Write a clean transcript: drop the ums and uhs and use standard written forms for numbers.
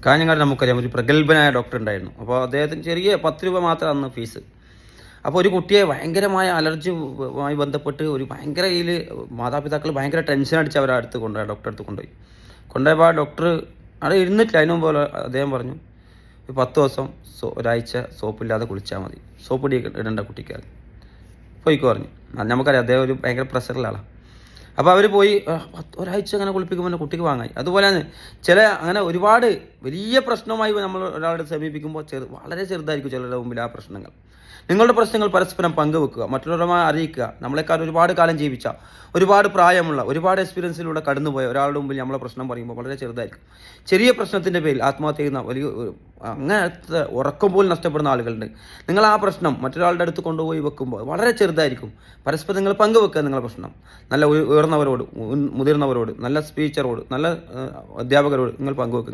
കാഞ്ഞങ്ങാട് നമുക്കറിയാം ഒരു പ്രഗത്ഭനായ ഡോക്ടർ ഉണ്ടായിരുന്നു. അപ്പോൾ അദ്ദേഹത്തിന് ചെറിയ 10 രൂപ മാത്രം അന്ന് ഫീസ്. അപ്പോൾ ഒരു കുട്ടിയെ ഭയങ്കരമായ അലർജിയുമായി ബന്ധപ്പെട്ട് ഒരു ഭയങ്കര ഇതിൽ മാതാപിതാക്കൾ ഭയങ്കര ടെൻഷൻ അടിച്ച് അവരെ അടുത്ത് കൊണ്ടുപോയി, ഡോക്ടറെ അടുത്ത് കൊണ്ടുപോയപ്പോൾ ആ ഡോക്ടർ അവിടെ ഇരുന്നിട്ടില്ല. അതിന് മുമ്പ് അദ്ദേഹം പറഞ്ഞു, ഒരു 10 ദിവസം ഒരാഴ്ച സോപ്പില്ലാതെ കുളിച്ചാൽ മതി, സോപ്പ് ഇടേണ്ട കുട്ടിക്ക് അത് പോയിക്കോ പറഞ്ഞു. നമുക്കറിയാം അദ്ദേഹം ഒരു ഭയങ്കര പ്രഷറിലാണ്. അപ്പോൾ അവർ പോയി ഒരാഴ്ച അങ്ങനെ കുളിപ്പിക്കുമ്പോൾ കുട്ടിക്ക് വാങ്ങായി. അതുപോലെയാണ് അങ്ങനെ ഒരുപാട് വലിയ പ്രശ്നമായി നമ്മൾ ഒരാളെ സമീപിക്കുമ്പോൾ വളരെ ചെറുതായിരിക്കും ചിലരുടെ മുമ്പിൽ ആ പ്രശ്നങ്ങൾ. നിങ്ങളുടെ പ്രശ്നങ്ങൾ പരസ്പരം പങ്കുവെക്കുക, മറ്റുള്ളവരുമായി അറിയിക്കുക. നമ്മളെക്കാൾ ഒരുപാട് കാലം ജീവിച്ച, ഒരുപാട് പ്രായമുള്ള, ഒരുപാട് എക്സ്പീരിയൻസിലൂടെ കടന്നുപോയ ഒരാളുടെ മുമ്പിൽ നമ്മളെ പ്രശ്നം പറയുമ്പോൾ വളരെ ചെറുതായിരിക്കും. ചെറിയ പ്രശ്നത്തിൻ്റെ പേരിൽ ആത്മഹത്യ ചെയ്യുന്ന വലിയ അങ്ങനത്തെ ഉറക്കം പോലും നഷ്ടപ്പെടുന്ന ആളുകളുണ്ട്. നിങ്ങൾ ആ പ്രശ്നം മറ്റൊരാളുടെ അടുത്ത് കൊണ്ടുപോയി വെക്കുമ്പോൾ വളരെ ചെറുതായിരിക്കും. പരസ്പരം നിങ്ങൾ പങ്കുവെക്കുക നിങ്ങളുടെ പ്രശ്നം. നല്ല ഉയർന്നവരോട്, മുതിർന്നവരോട്, നല്ല സ്പീച്ചറോട്, നല്ല അധ്യാപകരോട് നിങ്ങൾ പങ്കുവെക്കുക.